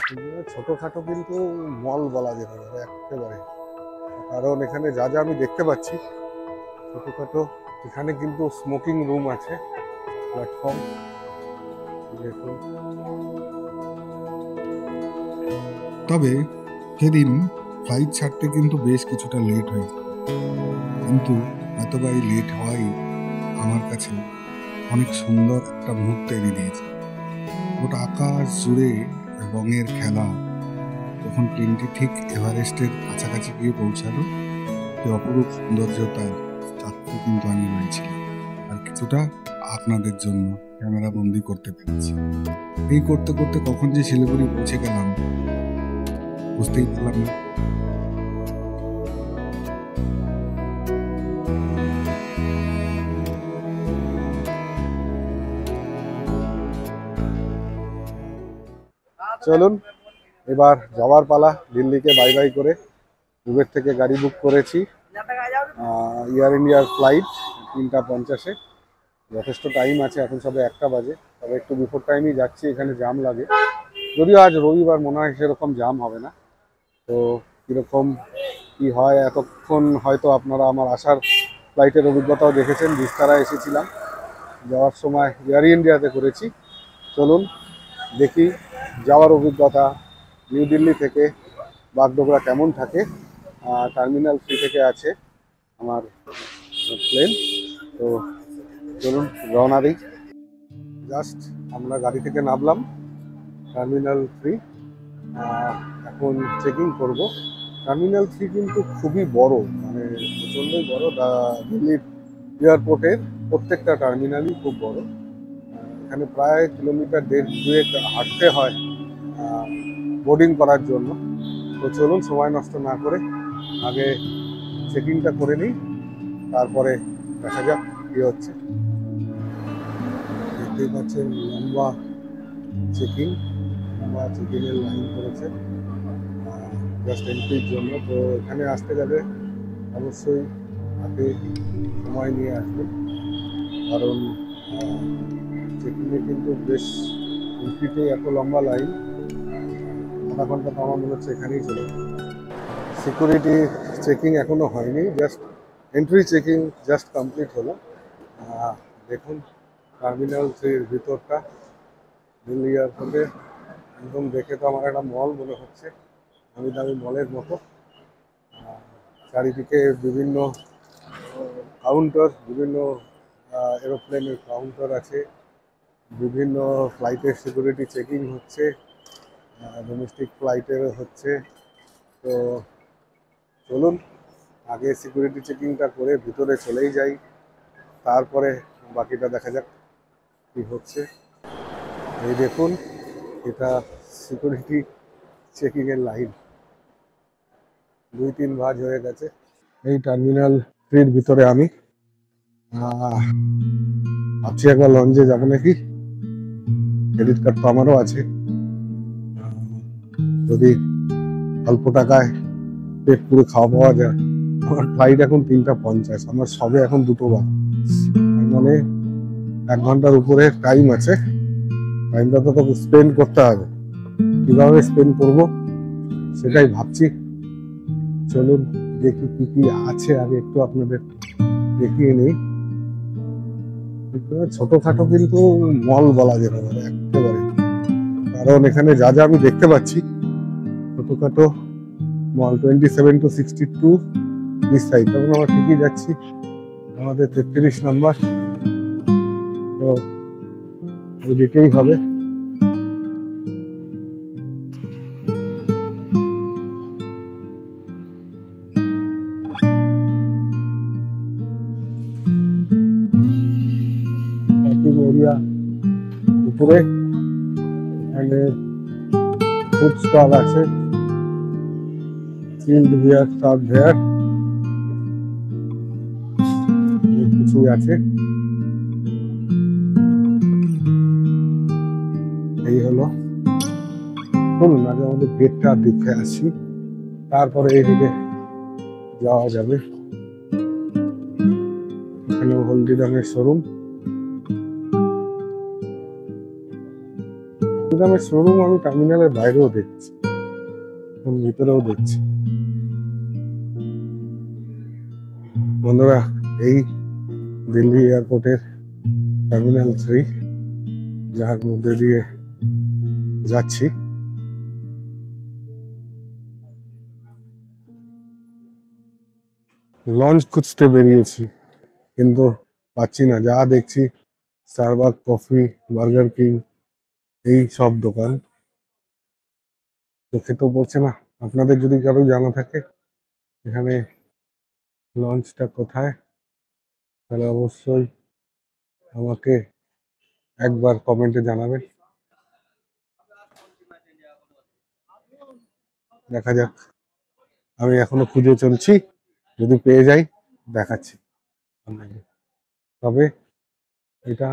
ছোটখাটো কিন্তু মল বলা যেতে পারে একেবারে। কারণ এখানে যা যা আমি দেখতে পাচ্ছি ছোটখাটো, এখানে কিন্তু স্মোকিং রুম আছে, প্ল্যাটফর্ম দেখুন। তবে সেদিন ফ্লাইট ছাড়তে কিন্তু বেশ কিছুটা লেট হয়েছে, কিন্তু হয়তোবা এই লেট হওয়াই আমার কাছে অনেক সুন্দর একটা মুহূর্ত এনে দিয়েছে। গোটা আকাশ জুড়ে রঙের খেলা। যখন প্লেনটি ঠিক এভারেস্টের কাছাকাছি গিয়ে পৌঁছালো, সেই অপরূপ সৌন্দর্যতার সাক্ষী কিন্তু আমি রয়েছিলাম, আর কিছুটা আপনাদের জন্য ক্যামেরা বন্দি করতে পেরেছি। এই করতে করতে কখন যে শিলিগুড়ি পৌঁছে গেলাম বুঝতেই পারলাম না। চলুন এবার যাওয়ার পালা। দিল্লিকে বাই বাই করে উবের থেকে গাড়ি বুক করেছি, এয়ার ইন্ডিয়ার ফ্লাইট 3:50-এ। যথেষ্ট টাইম আছে, এখন সবে 1টা বাজে, তবে একটু বিফোর টাইমই যাচ্ছি, এখানে জাম লাগে। যদিও আজ রবিবার, মনে হয় সেরকম জাম হবে না। তো কীরকম কী হয় এতক্ষণ হয়তো আপনারা আমার আসার ফ্লাইটের অভিজ্ঞতাও দেখেছেন। বিস্তারায় এসেছিলাম, যাওয়ার সময় এয়ার ইন্ডিয়াতে করেছি। চলুন দেখি যাওয়ার অভিজ্ঞতা নিউ দিল্লি থেকে বাগডোগরা কেমন থাকে। টার্মিনাল 3 থেকে আছে আমার প্লেন। তো চলুন রওনা দিই। জাস্ট আমরা গাড়ি থেকে নামলাম, টার্মিনাল 3। এখন চেকিং করব। টার্মিনাল 3 কিন্তু খুবই বড়, মানে প্রচণ্ডই বড়। দিল্লির এয়ারপোর্টের প্রত্যেকটা টার্মিনালই খুব বড়। এখানে প্রায় কিলোমিটার 1.5-2 হাঁটতে হয় বোর্ডিং করার জন্য। তো চলুন সময় নষ্ট না করে আগে চেকিংটা করে নিই, তারপরে দেখা যাক কী হচ্ছে। দেখতেই পাচ্ছেন লম্বা চেকিংয়ের লাইন করেছে জাস্ট এন্ট্রির জন্য। তো এখানে আসতে গেলে অবশ্যই হাতে সময় নিয়ে আসবেন, কারণ চেকিংয়ে কিন্তু বেশ এন্ট্রিতেই এত লম্বা লাইন, আধা ঘন্টা তো আমার মনে হচ্ছে এখানেই চলে যাবে। সিকিউরিটি চেকিং এখনো হয়নি, just entry checking just complete হলো। দেখুন টার্মিনাল 3-র ভিতরটা দিল্লি এয়ারপোর্টে একদম দেখে তো আমার একটা মল মনে হচ্ছে, দামি দামি মলের মতো। চারিদিকে বিভিন্ন কাউন্টার, বিভিন্ন এরোপ্লেনের কাউন্টার আছে, বিভিন্ন ফ্লাইটের সিকিউরিটি চেকিং হচ্ছে, ডোমেস্টিক ফ্লাইটেরও হচ্ছে। তো চলুন আগে সিকিউরিটি চেকিংটা করে ভিতরে চলেই যাই, তারপরে বাকিটা দেখা যাক কী হচ্ছে। এই দেখুন, এটা সিকিউরিটি চেকিংয়ের লাইন 2-3 ভাঁজ হয়ে গেছে। এই টার্মিনাল 3-র ভিতরে আমি ভাবছি একবার লঞ্চে যাবো নাকি। ক্রেডিট কার্ড তো আমারও আছে, যদি অল্প টাকায় পেট পুরো খাওয়া পাওয়া যায়। আমার ফ্লাইট এখন 3:50, আমার সবে এখন 2টো বাজে, মানে 1 ঘন্টার উপরে টাইম আছে। টাইমটা তো স্পেন্ড করতে হবে, কিভাবে স্পেন্ড করবো সেটাই ভাবছি। চলুন দেখি কি কি আছে, আগে একটু আপনাদের দেখিয়ে নেই। ছোটখাটো কিন্তু মল বলা যেতে পারে একেবারে, কারণ এখানে যা যা আমি দেখতে পাচ্ছি ছোটখাটো মল। 27 to 62 দিস সাইড, তখন আমরা ঠিকই যাচ্ছি, আমাদের 33 নাম্বার, তো ওই দিকেই হবে। এরিয়া উপরে এখানে ফুড স্টল আছে, চিল্ড বিয়ার, সফট বিয়ার, অনেক কিছুই আছে। এই হলো, চলুন আগে আমাদের গেটটা দেখে আসি, তারপরে এইদিকে যাওয়া যাবে। এখানে হলদিরামের শোরুম, নন্দনগ্রামের শোরুম আমি টার্মিনালের বাইরেও দেখছি, ভিতরেও দেখছি। বন্ধুরা, এই দিল্লি এয়ারপোর্টের টার্মিনাল 3, যার মধ্যে দিয়ে যাচ্ছি। লঞ্চ খুঁজতে বেরিয়েছি, কিন্তু পাচ্ছি না। যা দেখছি স্টারবাক কফি, বার্গার কিং, এই সব দোকান, চোখে তো পড়ছে না। আপনাদের যদি কারো জানা থাকে এখানে লঞ্চটা কোথায়, তাহলে অবশ্যই আমাকে একবার কমেন্টে জানাবেন। দেখা যাক, আমি এখনো খুঁজে চলছি, যদি পেয়ে যাই দেখাচ্ছি। তবে এটা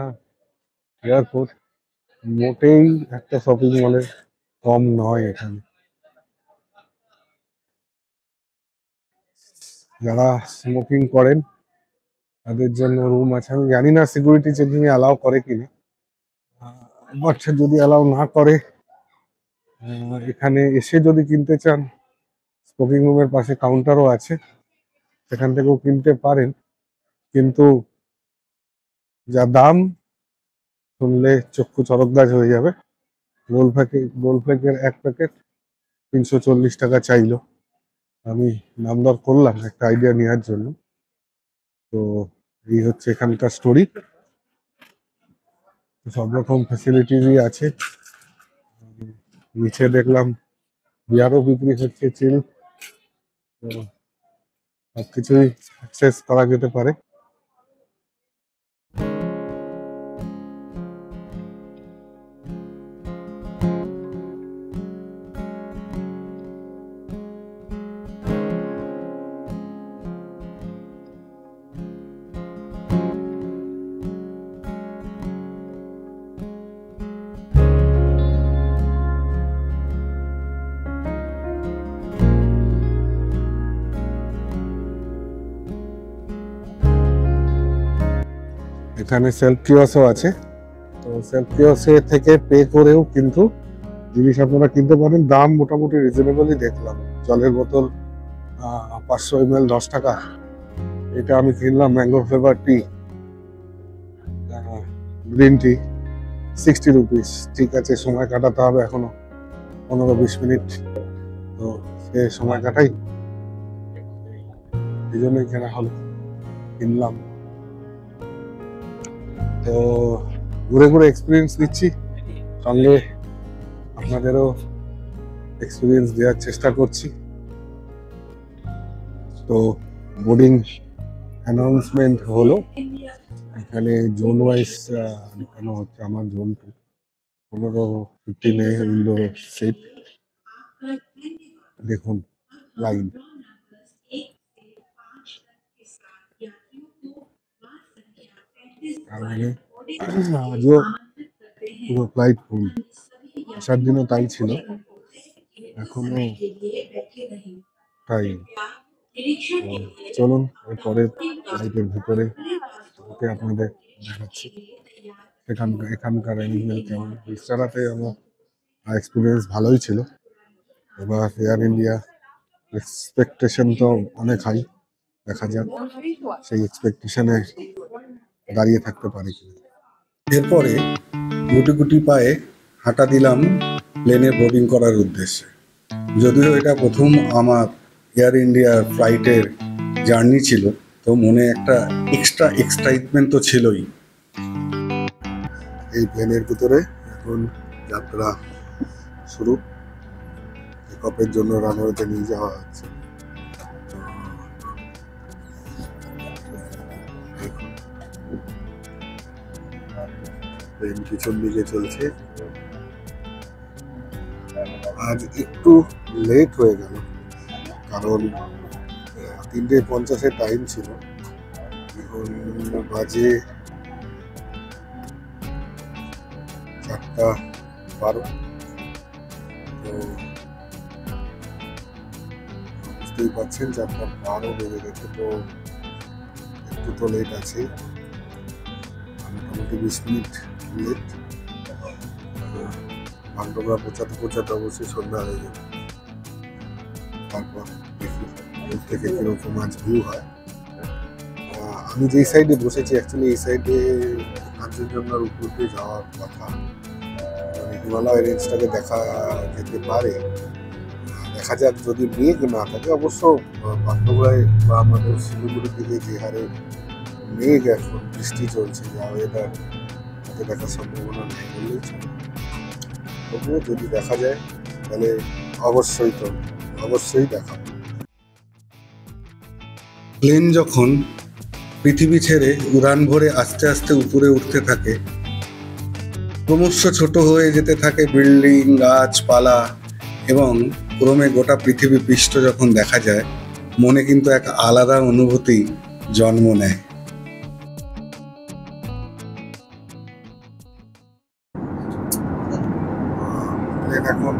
এয়ারপোর্ট মোটেই একটা শপিং মলের কম নয়। এখানে যারা স্মোকিং করেন তাদের জন্য রুম আছে। আমি জানি না সিকিউরিটি চেকিং এ অ্যালাউ করে কিনা, বাট যদি অ্যালাউ না করে, এখানে এসে যদি কিনতে চান, স্মোকিং রুমের পাশে কাউন্টারও আছে, সেখান থেকেও কিনতে পারেন। কিন্তু যা দাম শুনলে চক্ষু চরকগাছ হয়ে যাবে। গোলফ্লেকের এক প্যাকেট 340 টাকা চাইলো। আমি নাম দর করলাম একটা আইডিয়া নেওয়ার জন্য। তো এই হচ্ছে এখানকার স্টোরি। সব রকম ফ্যাসিলিটিসই আছে। নিচে দেখলাম বিয়ারও বিক্রি হচ্ছে, চিল, সবকিছুই অ্যাক্সেস করা যেতে পারে। এখানে সেলফ কিওস্কও আছে, তো সেলফ কিওস্ক থেকে পে করেও কিন্তু জিনিস আপনারা কিনতে পারেন। দাম মোটামুটি রিজনেবলই দেখলাম। জলের বোতল 500 ml 10 টাকা। এটা আমি কিনলাম ম্যাঙ্গো ফ্লেভার টি, গ্রিন টি 60 রুপিস। ঠিক আছে, সময় কাটাতে হবে এখনো 15-20 মিনিট, তো সে সময় কাটাই, এই জন্যই কেনা হলো, কিনলাম। তো ঘুরে ঘুরে এক্সপিরিয়েন্স দিচ্ছি, সঙ্গে আপনাদেরও এক্সপিরিয়েন্স দেওয়ার চেষ্টা করছি। তো বোর্ডিং অ্যানাউন্সমেন্ট হলো, এখানে জোন ওয়াইজ ঢুকানো হচ্ছে। আমার জোন 15-15 উইন্ডো সিট। দেখুন লাইন, তার মানে আজও পুরো ফ্লাইট ফুল। আসার দিনও তাই ছিল, এখনো তাই। চলুন এরপরের ফ্লাইটের ভিতরে আপনাদের দেখাচ্ছি এখানকার অ্যারেঞ্জমেন্ট কেমন। বিস্তারাতে আমার এক্সপিরিয়েন্স ভালোই ছিল। এবার এয়ার ইন্ডিয়া এক্সপেকটেশন তো অনেক হাই, দেখা যাক সেই এক্সপেকটেশনে দাঁড়িয়ে থাকতে পারি কিনা। এরপরে গুটি গুটি পায়ে হাঁটা দিলাম প্লেনে বোর্ডিং করার উদ্দেশ্যে। যদিও এটা প্রথম আমার এয়ার ইন্ডিয়ার ফ্লাইটের জার্নি ছিল, তো মনে একটা এক্সট্রা এক্সাইটমেন্ট তো ছিলই। এই প্লেনের ভিতরে এখন যাত্রা শুরু। পিকআপের জন্য রানওয়েতে নিয়ে যাওয়া হচ্ছে। প্লেন পিছন দিকে চলছে। আজ একটু লেট হয়ে গেল, কারণ 3:50 টাইম ছিল, এখন বাজে 4:12। তো বুঝতেই পারছেন 4:12 বেজে গেছে, তো একটু তো লেট আছে, মোটামুটি 20 মিনিট লেট। ভালো বাগডোগরা পৌঁছাতে পৌঁছাতে অবশ্যই সন্ধ্যা হয়ে যাবে। তারপর দেখি দূর থেকে কিরকম আজ ভিউ হয়। আমি যেই সাইডে বসেছি অ্যাকচুয়ালি এই সাইডে কাঞ্চনজঙ্ঘার উপর দিয়ে যাওয়ার কথা, মানে হিমালয় রেঞ্জটাকে দেখা যেতে পারে। দেখা যাক, যদি মেঘ না থাকে অবশ্য বাগডোগরায় বা আমাদের শিলিগুড়ির দিকে যে হারে মেঘ এখন বৃষ্টি চলছে, যা ওয়েদার তাতে দেখার সম্ভাবনা নেই বললেই চলে। তবুও যদি দেখা যায় তাহলে অবশ্যই দেখা। প্লেন যখন পৃথিবী ছেড়ে উড়ান ভরে আস্তে আস্তে উপরে উঠতে থাকে, ক্রমশ ছোট হয়ে যেতে থাকে বিল্ডিং, গাছপালা, এবং ক্রমে গোটা পৃথিবী পৃষ্ঠ যখন দেখা যায়, মনে কিন্তু এক আলাদা অনুভূতি জন্ম নেয়। প্লেন এখন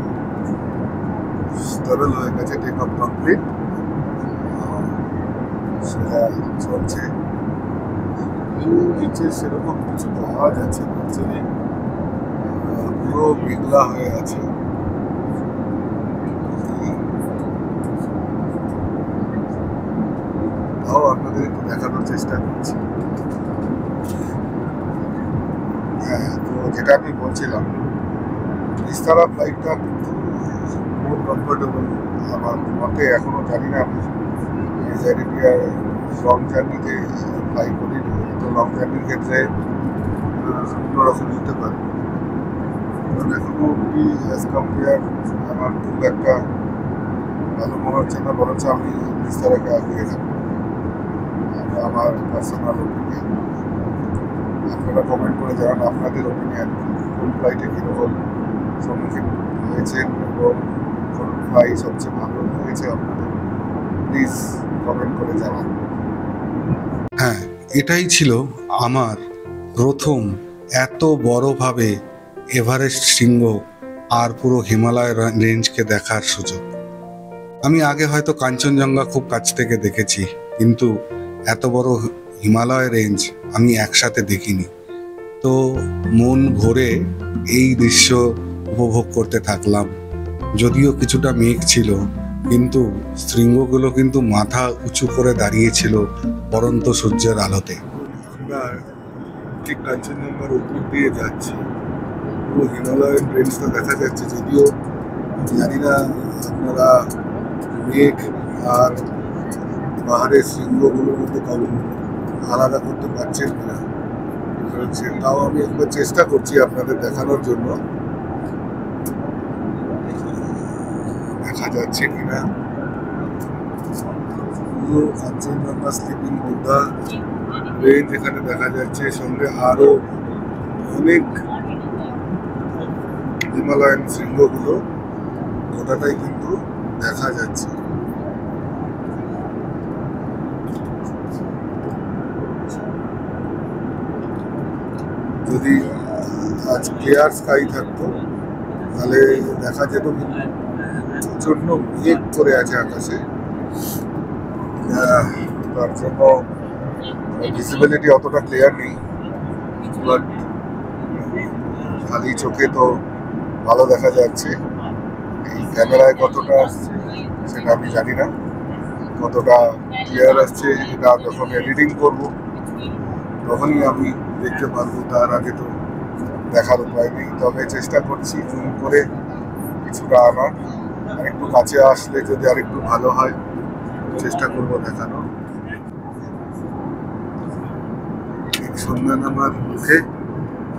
স্টেবল হয়ে গেছে, টেক অফ কমপ্লিট, সেটা চলছে। নিচে সেরকম কিছু পাওয়া যাচ্ছে না, পুরো মেঘলা হয়ে আছে। তাও আপনাদের একটু দেখানোর চেষ্টা করছি। হ্যাঁ, তো যেটা আমি বলছিলাম, বিস্তারা ফ্লাইটটা কিন্তু খুব কমফোর্টেবল আমার মতে। এখনো জানি না আমি এয়ার ইন্ডিয়ার লং জার্নিতে ফ্লাই করি, তো লং জার্নির ক্ষেত্রে অন্যরকম হতে পারে। কারণ এখনো অব্দি অ্যাজ কম্পেয়ার আমার খুব একটা ভালো মনে হচ্ছে না, বরঞ্চ আমি বিস্তারাকে আগিয়ে থাকবো। আমার পার্সোনাল ওপিনিয়ন, আপনারা কমেন্ট করে জানান আপনাদের ওপিনিয়ন, কোন ফ্লাইটে কীরকম সম্মুখীন হয়েছেন এবং কোন ফ্লাইট সবচেয়ে ভালো হয়েছে আপনাদের, প্লিজ কমেন্ট করে জানান। হ্যাঁ, এটাই ছিল আমার প্রথম এত বড়ভাবে এভারেস্ট শৃঙ্গ আর পুরো হিমালয় রেঞ্জকে দেখার সুযোগ। আমি আগে হয়তো কাঞ্চনজঙ্ঘা খুব কাছ থেকে দেখেছি, কিন্তু এত বড় হিমালয় রেঞ্জ আমি একসাথে দেখিনি। তো মন ভরে এই দৃশ্য উপভোগ করতে থাকলাম। যদিও কিছুটা মেঘ ছিল, কিন্তু শৃঙ্গগুলো কিন্তু মাথা উঁচু করে দাঁড়িয়েছিল পরন্ত সূর্যের আলোতে। আমরা ঠিক কাঞ্চনজঙ্ঘার উপর দিয়ে যাচ্ছি, পুরো হিমালয়ের রেঞ্জটা দেখা যাচ্ছে। যদিও জানি না আপনারা মেঘ আর পাহাড়ের শৃঙ্গগুলোর মধ্যে কখন আলাদা করতে পারছেন কিনা, সেটাও আমি একবার চেষ্টা করছি আপনাদের দেখানোর জন্য। দেখা যাচ্ছে কিনা পুরো কাঞ্চনজঙ্ঘা স্লিপিং বুদ্ধা রেঞ্জ এখানে দেখা যাচ্ছে, সঙ্গে আরো অনেক হিমালয়ান শৃঙ্গগুলো গোটাটাই কিন্তু দেখা যাচ্ছে। যদি আজ ক্লিয়ার স্কাই থাকতো তাহলে দেখা যেত প্রচন্ড মেঘ করে আছে আকাশে, তার জন্য ভিজিবিলিটি অতটা ক্লিয়ার নেই। বাট খালি চোখে তো ভালো দেখা যাচ্ছে। এই ক্যামেরায় কতটা আসছে সেটা আমি জানি না, কতটা ক্লিয়ার আসছে এটা যখন এডিটিং করব তখনই আমি দেখতে পারবো, তার আগে তো দেখার উপায় নেই। তবে চেষ্টা করছি জুম করে কিছুটা আনার, আরেকটু কাছে আসলে যদি আরেকটু ভালো হয় চেষ্টা করব দেখানো। সন্ধ্যা নামার মুখে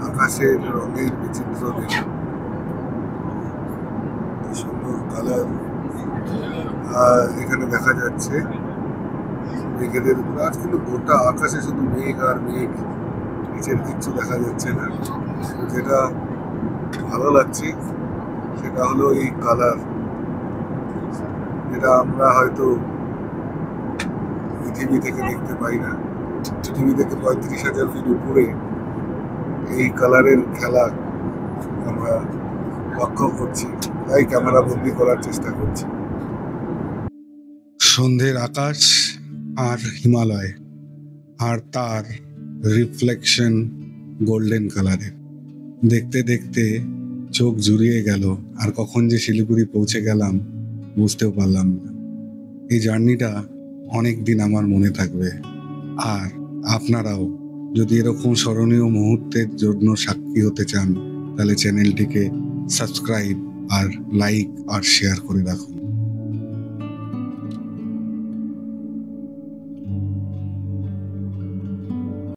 আকাশের রঙের বিচিত্র দেখে সুন্দর কালার এখানে দেখা যাচ্ছে মেঘেদের উপর। আজ কিন্তু গোটা আকাশে শুধু মেঘ আর মেঘ, নিচের কিচ্ছু দেখা যাচ্ছে না। যেটা ভালো লাগছে সেটা হলো এই কালার, যেটা আমরা হয়তো পৃথিবী থেকে দেখতে পাই না। পৃথিবী থেকে 35,000 ফিট উপরে এই কালারের খেলা আমরা লক্ষ্য করছি, তাই ক্যামেরা বন্দি করার চেষ্টা করছি। সন্ধ্যের আকাশ আর হিমালয় আর তার রিফ্লেকশন গোল্ডেন কালারের, দেখতে দেখতে চোখ জুড়িয়ে গেল, আর কখন যে শিলিগুড়ি পৌঁছে গেলাম বুঝতেও পারলাম না। এই জার্নিটা অনেক দিন আমার মনে থাকবে। আর আপনারাও যদি এরকম স্মরণীয় মুহূর্তের জন্য সাক্ষী হতে চান, তাহলে চ্যানেলটিকে সাবস্ক্রাইব আর লাইক আর শেয়ার করে রাখুন।